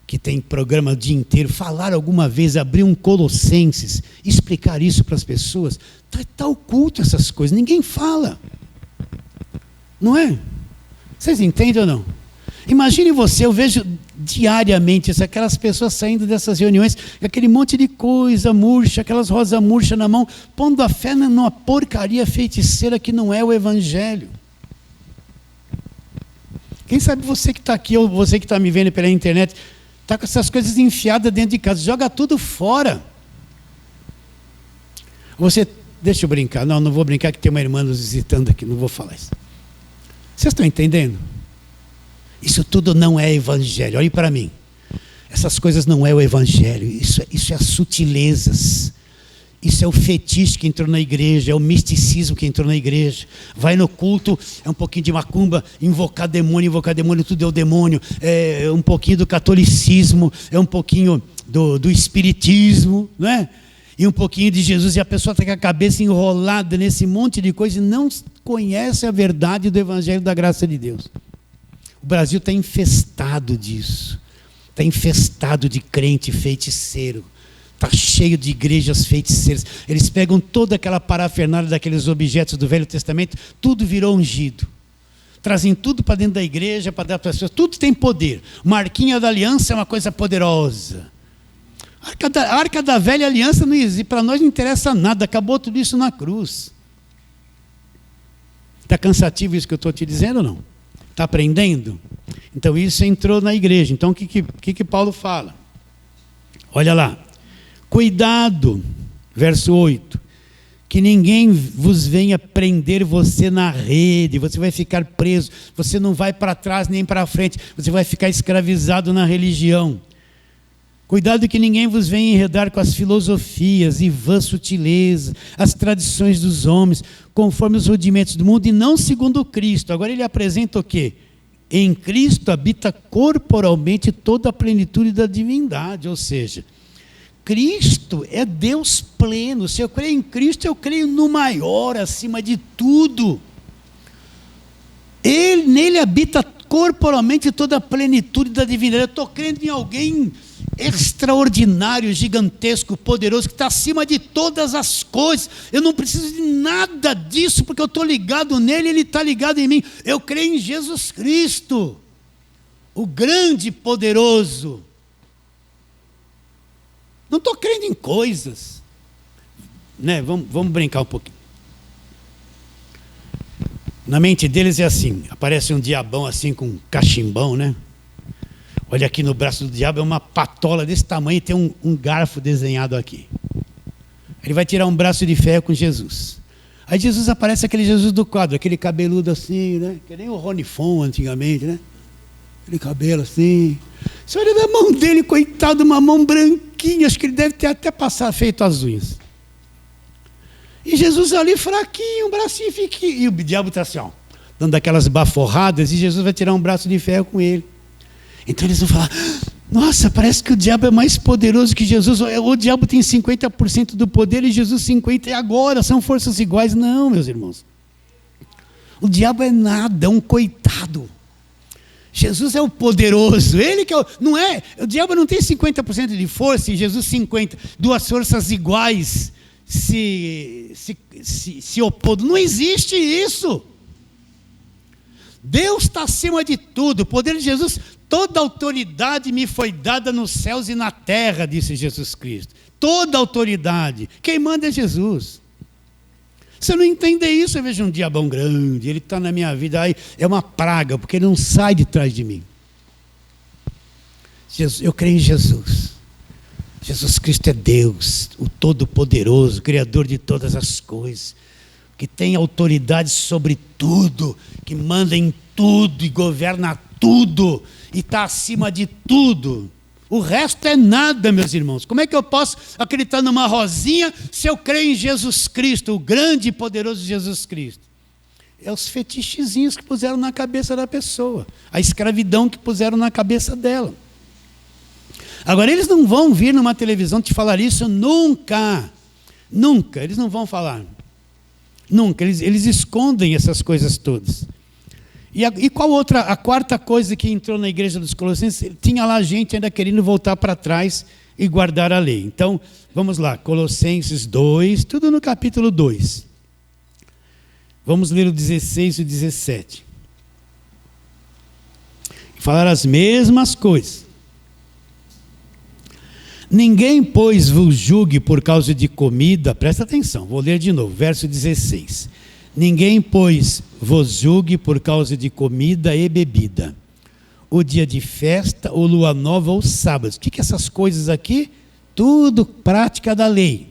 que tem programa o dia inteiro, falar alguma vez, abrir um Colossenses, explicar isso para as pessoas? Está oculto essas coisas, ninguém fala. Não é? Vocês entendem ou não? Imagine você, eu vejo diariamente aquelas pessoas saindo dessas reuniões, aquele monte de coisa murcha, aquelas rosas murchas na mão, pondo a fé numa porcaria feiticeira que não é o Evangelho. Quem sabe você que está aqui, ou você que está me vendo pela internet, está com essas coisas enfiadas dentro de casa, joga tudo fora. Você, deixa eu brincar, não vou brincar que tem uma irmã nos visitando aqui, não vou falar isso. Vocês estão entendendo? Isso tudo não é evangelho, olhe para mim. Essas coisas não é o evangelho, isso é as sutilezas. Isso é o fetiche que entrou na igreja, é o misticismo que entrou na igreja. Vai no culto, é um pouquinho de macumba, invocar demônio, tudo é o demônio. É um pouquinho do catolicismo, é um pouquinho do espiritismo, não é? E um pouquinho de Jesus, e a pessoa está com a cabeça enrolada nesse monte de coisa e não conhece a verdade do evangelho da graça de Deus. O Brasil está infestado disso. Está infestado de crente feiticeiro. Está cheio de igrejas feiticeiras. Eles pegam toda aquela parafernália daqueles objetos do Velho Testamento, tudo virou ungido. Trazem tudo para dentro da igreja, para dar para as pessoas. Tudo tem poder. Marquinha da aliança é uma coisa poderosa. A arca da velha aliança não existe. Para nós não interessa nada. Acabou tudo isso na cruz. Está cansativo isso que eu estou te dizendo ou não? Está aprendendo? Então isso entrou na igreja. Então o que Paulo fala? Olha lá. Cuidado, verso 8, que ninguém vos venha prender você na rede, você vai ficar preso, você não vai para trás nem para frente, você vai ficar escravizado na religião. Cuidado que ninguém vos venha enredar com as filosofias e vãs sutilezas, as tradições dos homens, conforme os rudimentos do mundo e não segundo Cristo. Agora ele apresenta o quê? Em Cristo habita corporalmente toda a plenitude da divindade, ou seja, Cristo é Deus pleno. Se eu creio em Cristo, eu creio no maior, acima de tudo. Nele habita corporalmente toda a plenitude da divindade. Eu estou crendo em alguém extraordinário, gigantesco, poderoso, que está acima de todas as coisas. Eu não preciso de nada disso, porque eu estou ligado nele, ele está ligado em mim. Eu creio em Jesus Cristo, o grande poderoso. Não estou crendo em coisas, né? Vamos brincar um pouquinho. Na mente deles é assim, aparece um diabão assim com um cachimbão, né? Olha aqui no braço do diabo, é uma patola desse tamanho e tem um garfo desenhado aqui. Ele vai tirar um braço de ferro com Jesus. Aí Jesus aparece aquele Jesus do quadro, aquele cabeludo assim, né? Que nem o Rony Fon antigamente, né? Aquele cabelo assim. Você olha na mão dele, coitado, uma mão branquinha, acho que ele deve ter até feito as unhas. E Jesus ali fraquinho, um bracinho fiquinho. E o diabo está assim, ó, dando aquelas baforradas, e Jesus vai tirar um braço de ferro com ele. Então eles vão falar, nossa, parece que o diabo é mais poderoso que Jesus. O diabo tem 50% do poder e Jesus 50%. E agora? São forças iguais? Não, meus irmãos. O diabo é nada, é um coitado. Jesus é o poderoso. Ele que é o... Não é? O diabo não tem 50% de força e Jesus 50%. Duas forças iguais se opondo. Não existe isso. Deus está acima de tudo. O poder de Jesus... Toda autoridade me foi dada nos céus e na terra, disse Jesus Cristo. Toda autoridade. Quem manda é Jesus. Se eu não entender isso, eu vejo um diabão grande, ele está na minha vida, aí é uma praga, porque ele não sai de trás de mim. Eu creio em Jesus. Jesus Cristo é Deus, o Todo-Poderoso, Criador de todas as coisas, que tem autoridade sobre tudo, que manda em tudo e governa tudo, e está acima de tudo. O resto é nada, meus irmãos. Como é que eu posso acreditar numa rosinha se eu creio em Jesus Cristo, o grande e poderoso Jesus Cristo? É os fetichezinhos que puseram na cabeça da pessoa, a escravidão que puseram na cabeça dela. Agora, eles não vão vir numa televisão te falar isso nunca. Nunca, eles não vão falar. Nunca, eles escondem essas coisas todas. E qual outra, a quarta coisa que entrou na igreja dos Colossenses, tinha lá gente ainda querendo voltar para trás e guardar a lei. Então, vamos lá, Colossenses 2, tudo no capítulo 2. Vamos ler o 16 e o 17. Falar as mesmas coisas. Ninguém, pois, vos julgue por causa de comida, presta atenção, vou ler de novo, verso 16. Ninguém, pois, vos julgue por causa de comida e bebida, o dia de festa, ou lua nova, ou sábados. O que é essas coisas aqui? Tudo prática da lei.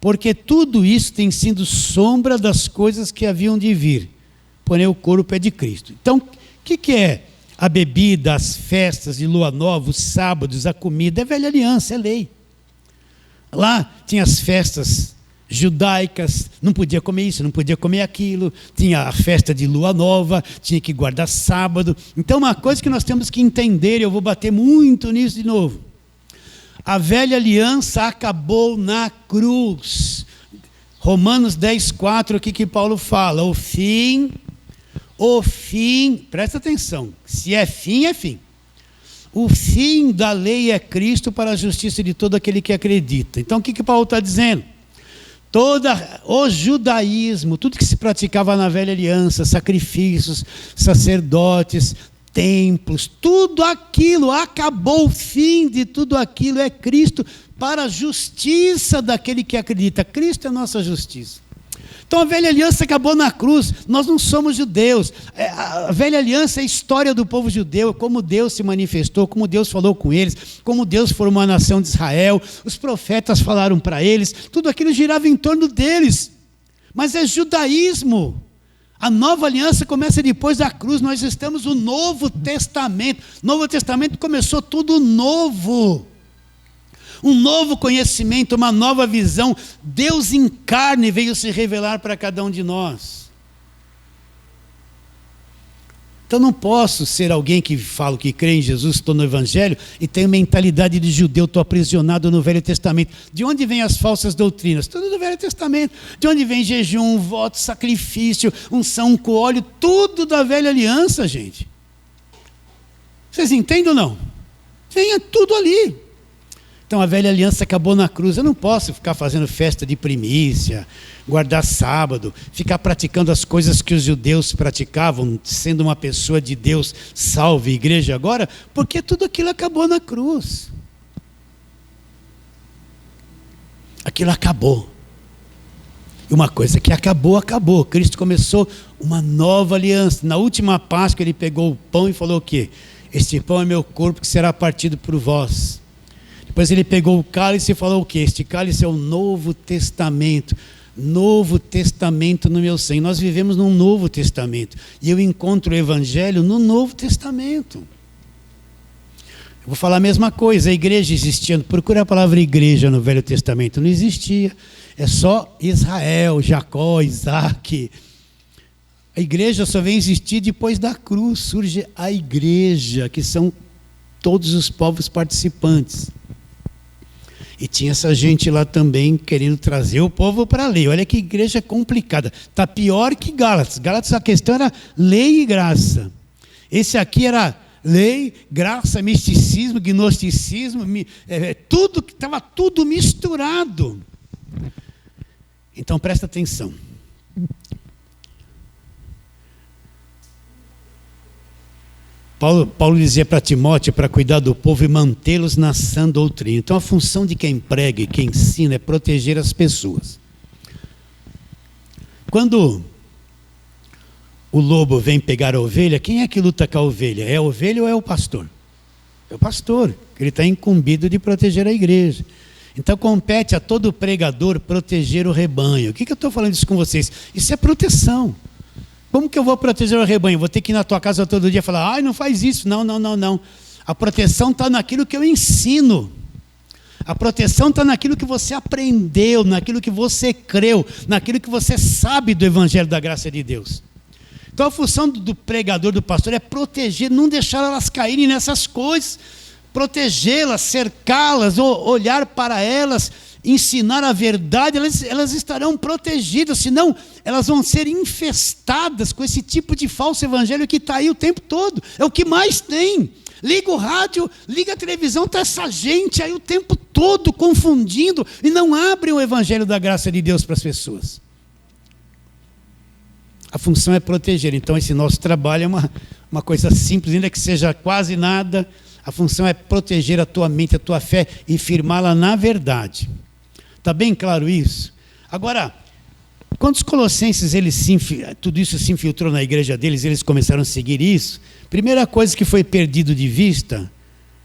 Porque tudo isso tem sido sombra das coisas que haviam de vir, porém o corpo é de Cristo. Então, o que é a bebida, as festas de lua nova, os sábados, a comida? É velha aliança, é lei. Lá tinha as festas judaicas, não podia comer isso, não podia comer aquilo, tinha a festa de lua nova, tinha que guardar sábado. Então, uma coisa que nós temos que entender, eu vou bater muito nisso de novo, a velha aliança acabou na cruz. Romanos 10:4, aqui que Paulo fala, o fim, presta atenção, se é fim, é fim. O fim da lei é Cristo para a justiça de todo aquele que acredita. Então, o que Paulo está dizendo? O judaísmo, tudo que se praticava na velha aliança, sacrifícios, sacerdotes, templos, tudo aquilo, acabou. O fim de tudo aquilo é Cristo para a justiça daquele que acredita. Cristo é a nossa justiça. Então a velha aliança acabou na cruz. Nós não somos judeus. A velha aliança é a história do povo judeu, como Deus se manifestou, como Deus falou com eles, como Deus formou a nação de Israel, os profetas falaram para eles, tudo aquilo girava em torno deles. Mas é judaísmo. A nova aliança começa depois da cruz. Nós estamos no Novo Testamento. Novo Testamento começou tudo novo. Um novo conhecimento, uma nova visão. Deus em carne veio se revelar para cada um de nós. Então não posso ser alguém que fala que crê em Jesus, estou no Evangelho, e tenho mentalidade de judeu, estou aprisionado no Velho Testamento. De onde vêm as falsas doutrinas? Tudo do Velho Testamento. De onde vem jejum, voto, sacrifício, unção com óleo? Tudo da velha aliança, gente. Vocês entendem ou não? Venha tudo ali. Então a velha aliança acabou na cruz. Eu não posso ficar fazendo festa de primícia, guardar sábado, ficar praticando as coisas que os judeus praticavam, sendo uma pessoa de Deus, salve igreja agora, porque tudo aquilo acabou na cruz. Aquilo acabou. E uma coisa que acabou, acabou. Cristo começou uma nova aliança. Na última Páscoa ele pegou o pão e falou o quê? Este pão é meu corpo que será partido por vós. Depois ele pegou o cálice e falou o quê? Este cálice é o Novo Testamento. Novo Testamento no meu sangue. Nós vivemos num Novo Testamento. E eu encontro o Evangelho no Novo Testamento. Eu vou falar a mesma coisa. A igreja existia. Procura a palavra igreja no Velho Testamento. Não existia. É só Israel, Jacó, Isaac. A igreja só vem existir depois da cruz. Surge a igreja, que são todos os povos participantes. E tinha essa gente lá também querendo trazer o povo para a lei. Olha que igreja complicada. Está pior que Gálatas. Gálatas a questão era lei e graça. Esse aqui era lei, graça, misticismo, gnosticismo, tudo, estava tudo misturado. Então presta atenção. Paulo dizia para Timóteo para cuidar do povo e mantê-los na sã doutrina. Então a função de quem prega e quem ensina é proteger as pessoas. Quando o lobo vem pegar a ovelha, quem é que luta com a ovelha? É a ovelha ou é o pastor? É o pastor, ele está incumbido de proteger a igreja. Então compete a todo pregador proteger o rebanho. O que eu estou falando isso com vocês? Isso é proteção. Como que eu vou proteger o rebanho? Vou ter que ir na tua casa todo dia e falar, ai, não faz isso. Não. A proteção está naquilo que eu ensino. A proteção está naquilo que você aprendeu, naquilo que você creu, naquilo que você sabe do Evangelho da graça de Deus. Então a função do pregador, do pastor, é proteger, não deixar elas caírem nessas coisas. Protegê-las, cercá-las, olhar para elas, ensinar a verdade, elas estarão protegidas, senão elas vão ser infestadas com esse tipo de falso evangelho que está aí o tempo todo. É o que mais tem. Liga o rádio, liga a televisão, está essa gente aí o tempo todo confundindo e não abrem o evangelho da graça de Deus para as pessoas. A função é proteger. Então esse nosso trabalho é uma coisa simples, ainda que seja quase nada. A função é proteger a tua mente, a tua fé e firmá-la na verdade. Está bem claro isso? Agora, quando os colossenses, tudo isso se infiltrou na igreja deles, eles começaram a seguir isso, a primeira coisa que foi perdido de vista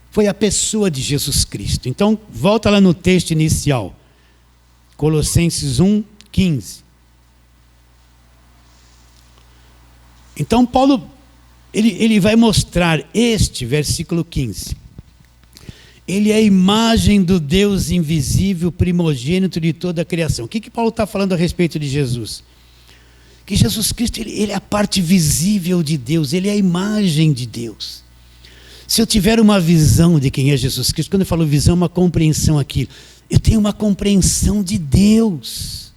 foi a pessoa de Jesus Cristo. Então, volta lá no texto inicial, Colossenses 1:15. Então, Paulo, ele vai mostrar este versículo 15. Ele é a imagem do Deus invisível, primogênito de toda a criação. O que Paulo está falando a respeito de Jesus? Que Jesus Cristo, ele é a parte visível de Deus, ele é a imagem de Deus. Se eu tiver uma visão de quem é Jesus Cristo, quando eu falo visão, é uma compreensão aqui. Eu tenho uma compreensão de Deus.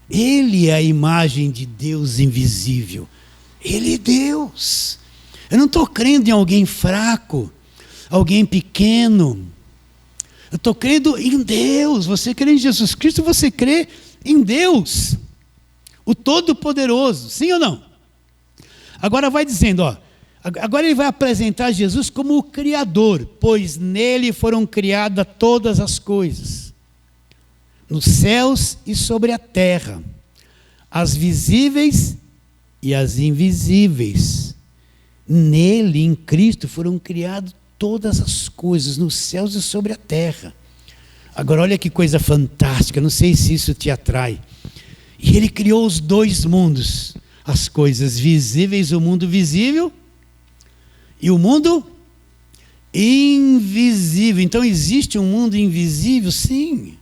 Ele é a imagem de Deus invisível. Ele é Deus. Eu não estou crendo em alguém fraco, alguém pequeno. Eu estou crendo em Deus. Você crê em Jesus Cristo, você crê em Deus, o Todo-Poderoso, sim ou não? Agora vai dizendo, agora ele vai apresentar Jesus como o Criador, pois nele foram criadas todas as coisas, nos céus e sobre a terra, as visíveis e as invisíveis. Nele, em Cristo, foram criadas todas as coisas, nos céus e sobre a terra. Agora olha que coisa fantástica, não sei se isso te atrai. E ele criou os dois mundos, as coisas visíveis, o mundo visível e o mundo invisível. Então existe um mundo invisível? Sim.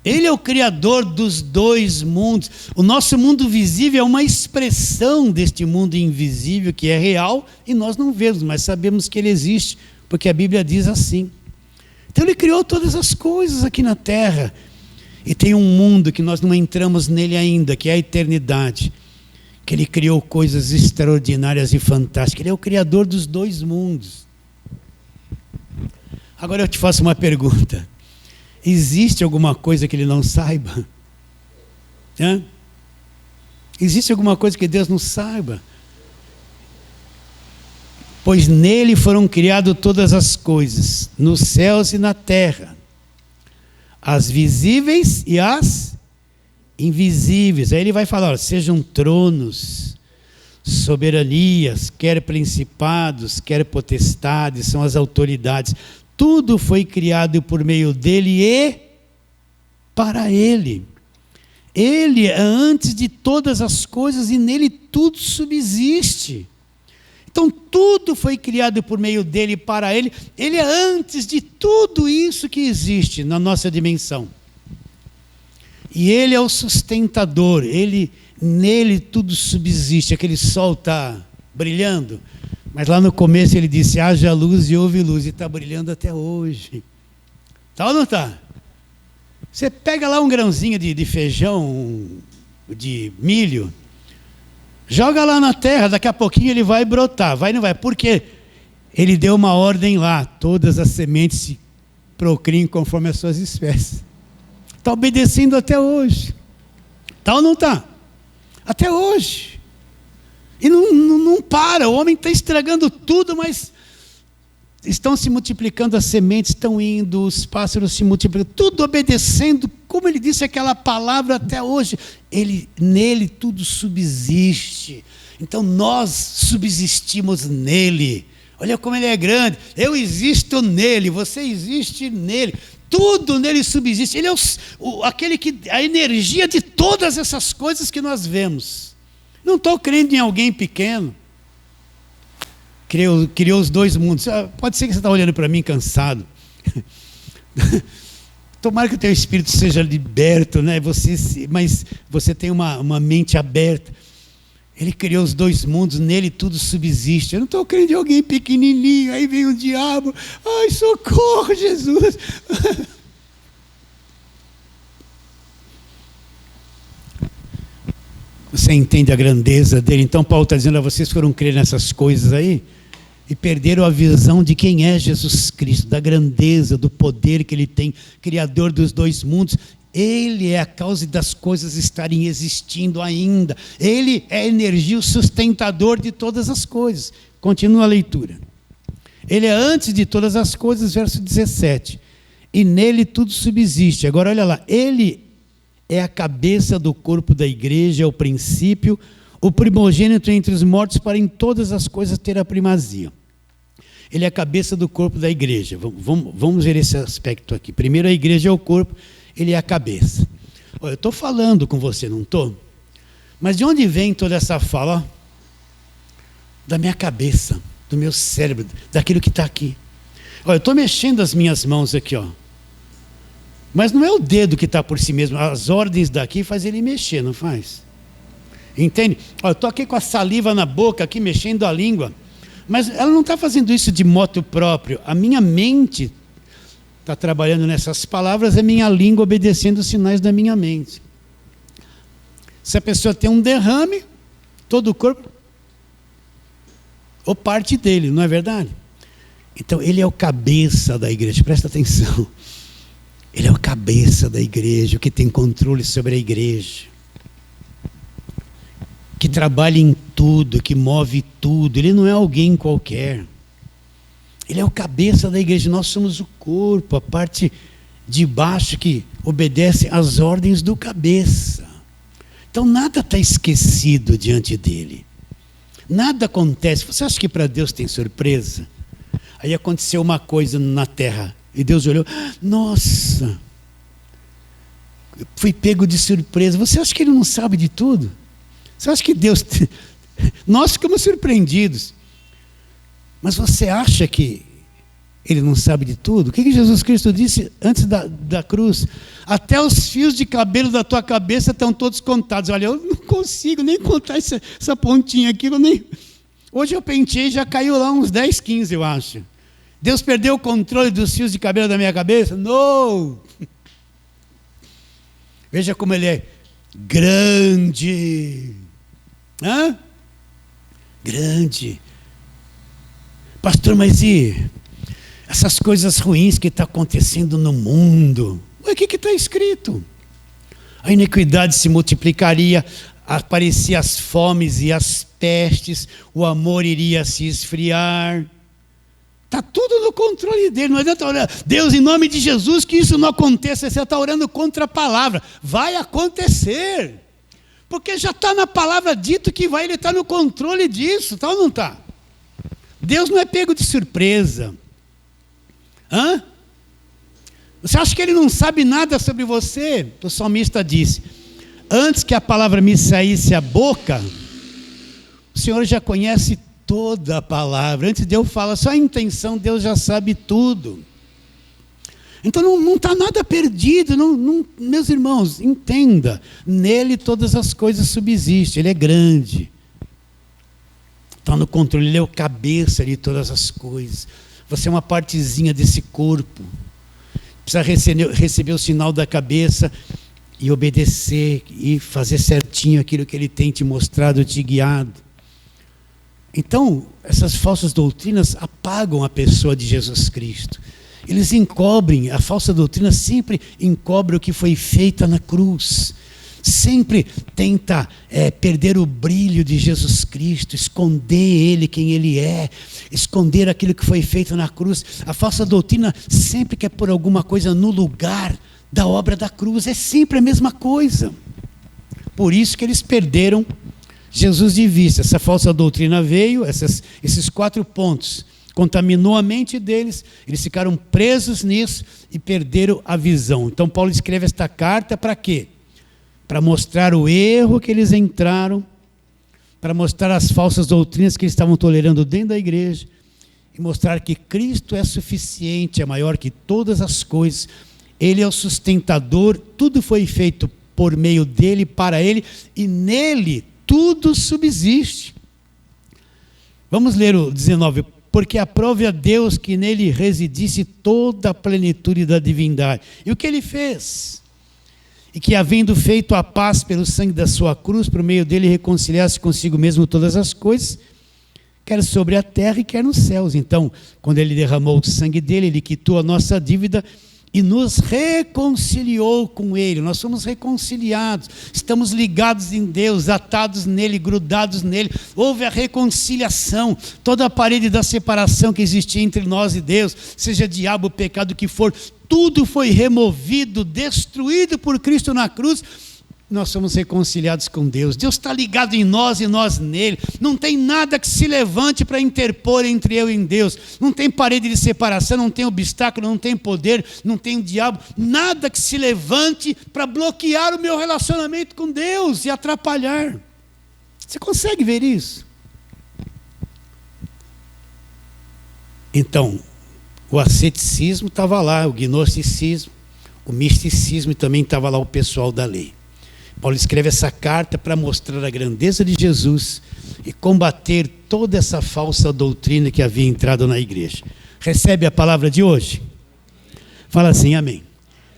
Ele é o criador dos dois mundos. O nosso mundo visível é uma expressão deste mundo invisível que é real e nós não vemos, mas sabemos que ele existe, porque a Bíblia diz assim. Então ele criou todas as coisas aqui na terra. E tem um mundo que nós não entramos nele ainda, que é a eternidade. Que ele criou coisas extraordinárias e fantásticas. Ele é o criador dos dois mundos. Agora eu te faço uma pergunta. Existe alguma coisa que ele não saiba? Hã? Existe alguma coisa que Deus não saiba? Pois nele foram criadas todas as coisas, nos céus e na terra, as visíveis e as invisíveis. Aí ele vai falar, sejam tronos, soberanias, quer principados, quer potestades, são as autoridades. Tudo foi criado por meio dele e para ele. Ele é antes de todas as coisas e nele tudo subsiste. Então tudo foi criado por meio dele e para ele. Ele é antes de tudo isso que existe na nossa dimensão. E ele é o sustentador. Nele tudo subsiste. Aquele sol está brilhando. Mas lá no começo ele disse, haja luz e houve luz. E está brilhando até hoje. Está ou não está? Você pega lá um grãozinho de feijão, de milho, joga lá na terra, daqui a pouquinho ele vai brotar. Vai ou não vai? Porque ele deu uma ordem lá. Todas as sementes se procriem conforme as suas espécies. Está obedecendo até hoje. Está ou não está? Até hoje. E não para, o homem está estragando tudo, mas estão se multiplicando, as sementes estão indo, os pássaros se multiplicando, tudo obedecendo, como ele disse aquela palavra até hoje. Nele tudo subsiste. Então nós subsistimos nele. Olha como ele é grande. Eu existo nele, você existe nele. Tudo nele subsiste. Ele é aquele que, a energia de todas essas coisas que nós vemos. Não estou crendo em alguém pequeno. Criou os dois mundos. Pode ser que você está olhando para mim cansado. Tomara que o teu espírito seja liberto, né? Mas você tem uma mente aberta. Ele criou os dois mundos, nele tudo subsiste. Eu não estou crendo em alguém pequenininho. Aí vem o diabo. Ai, socorro, Jesus. Você entende a grandeza dele? Então Paulo está dizendo a vocês que foram crer nessas coisas aí e perderam a visão de quem é Jesus Cristo, da grandeza, do poder que ele tem, criador dos dois mundos. Ele é a causa das coisas estarem existindo ainda. Ele é a energia, o sustentador de todas as coisas. Continua a leitura. Ele é antes de todas as coisas, verso 17. E nele tudo subsiste. Agora olha lá, ele é a cabeça do corpo da igreja, é o princípio, o primogênito entre os mortos, para em todas as coisas ter a primazia. Ele é a cabeça do corpo da igreja. Vamos ver esse aspecto aqui. Primeiro, a igreja é o corpo, ele é a cabeça. Olha, eu estou falando com você, não estou? Mas de onde vem toda essa fala? Da minha cabeça, do meu cérebro, daquilo que está aqui. Olha, eu estou mexendo as minhas mãos aqui, ó. Mas não é o dedo que está por si mesmo. As ordens daqui fazem ele mexer, não faz? Entende? Olha, eu estou aqui com a saliva na boca, aqui mexendo a língua. Mas ela não está fazendo isso de moto próprio. A minha mente está trabalhando nessas palavras, a minha língua obedecendo os sinais da minha mente. Se a pessoa tem um derrame, todo o corpo, ou parte dele, não é verdade? Então ele é o cabeça da igreja, presta atenção. Ele é o cabeça da igreja, o que tem controle sobre a igreja, que trabalha em tudo, que move tudo. Ele não é alguém qualquer. Ele é o cabeça da igreja. Nós somos o corpo, a parte de baixo que obedece às ordens do cabeça. Então nada está esquecido diante dele. Nada acontece. Você acha que para Deus tem surpresa? Aí aconteceu uma coisa na terra e Deus olhou, nossa, fui pego de surpresa. Você acha que ele não sabe de tudo? Você acha que Deus... Nós ficamos surpreendidos. Mas você acha que ele não sabe de tudo? O que Jesus Cristo disse antes da cruz? Até os fios de cabelo da tua cabeça estão todos contados. Olha, eu não consigo nem contar essa pontinha aqui. Hoje eu penteei, já caiu lá uns 10, 15, eu acho. Deus perdeu o controle dos fios de cabelo da minha cabeça? Não! Veja como ele é grande. Hã? Grande. Pastor, mas e essas coisas ruins que estão acontecendo no mundo? O que está escrito? A iniquidade se multiplicaria, apareciam as fomes e as pestes, o amor iria se esfriar. Está tudo no controle dele. Não adianta orar, Deus, em nome de Jesus, que isso não aconteça. Você está orando contra a palavra. Vai acontecer. Porque já está na palavra dito que vai, ele está no controle disso, tá ou não está? Deus não é pego de surpresa. Hã? Você acha que ele não sabe nada sobre você? O salmista disse, antes que a palavra me saísse a boca, o Senhor já conhece toda a palavra. Antes de eu falar, só a intenção, Deus já sabe tudo. Então não está nada perdido. Meus irmãos, entenda, nele todas as coisas subsistem, ele é grande. Está no controle, ele é o cabeça de todas as coisas. Você é uma partezinha desse corpo. Precisa receber o sinal da cabeça e obedecer e fazer certinho aquilo que ele tem te mostrado, te guiado. Então, essas falsas doutrinas apagam a pessoa de Jesus Cristo. Eles encobrem, a falsa doutrina sempre encobre o que foi feito na cruz. Sempre tenta perder o brilho de Jesus Cristo, esconder ele, quem ele é, esconder aquilo que foi feito na cruz. A falsa doutrina sempre quer pôr alguma coisa no lugar da obra da cruz, é sempre a mesma coisa. Por isso que eles perderam Jesus de vista. Essa falsa doutrina veio, esses 4 pontos, contaminou a mente deles, eles ficaram presos nisso e perderam a visão. Então Paulo escreve esta carta para quê? Para mostrar o erro que eles entraram, para mostrar as falsas doutrinas que eles estavam tolerando dentro da igreja, e mostrar que Cristo é suficiente, é maior que todas as coisas, ele é o sustentador, tudo foi feito por meio dele, para ele, e nele tudo subsiste. Vamos ler o 19. Porque aprove a Deus que nele residisse toda a plenitude da divindade. E o que ele fez? E que, havendo feito a paz pelo sangue da sua cruz, por meio dele reconciliasse consigo mesmo todas as coisas, quer sobre a terra e quer nos céus. Então, quando ele derramou o sangue dele, ele quitou a nossa dívida e nos reconciliou com ele. Nós somos reconciliados, estamos ligados em Deus, atados nele, grudados nele. Houve a reconciliação, toda a parede da separação que existia entre nós e Deus, seja diabo, pecado, o que for, tudo foi removido, destruído por Cristo na cruz. Nós somos reconciliados com Deus. Deus está ligado em nós e nós nele. Não tem nada que se levante para interpor entre eu e Deus. Não tem parede de separação, não tem obstáculo, não tem poder, não tem diabo. Nada que se levante para bloquear o meu relacionamento com Deus e atrapalhar. Você consegue ver isso? Então, o asceticismo estava lá, o gnosticismo, o misticismo, e também estava lá o pessoal da lei. Paulo escreve essa carta para mostrar a grandeza de Jesus e combater toda essa falsa doutrina que havia entrado na igreja. Recebe a palavra de hoje? Fala assim, amém.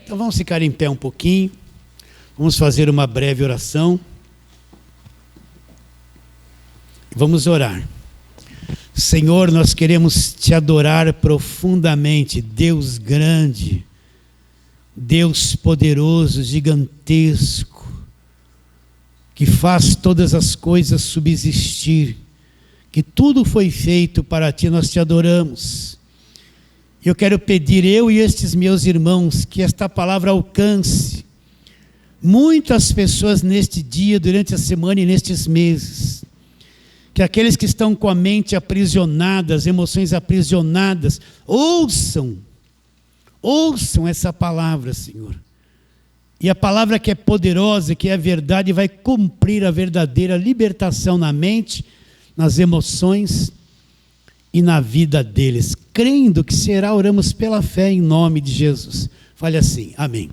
Então vamos ficar em pé um pouquinho, vamos fazer uma breve oração. Vamos orar. Senhor, nós queremos te adorar profundamente, Deus grande, Deus poderoso, gigantesco, que faz todas as coisas subsistir, que tudo foi feito para ti, nós te adoramos. Eu quero pedir, eu e estes meus irmãos, que esta palavra alcance muitas pessoas neste dia, durante a semana e nestes meses, que aqueles que estão com a mente aprisionada, as emoções aprisionadas, ouçam essa palavra, Senhor. E a palavra que é poderosa, que é a verdade, vai cumprir a verdadeira libertação na mente, nas emoções e na vida deles. Crendo que será, oramos pela fé em nome de Jesus. Fale assim, amém.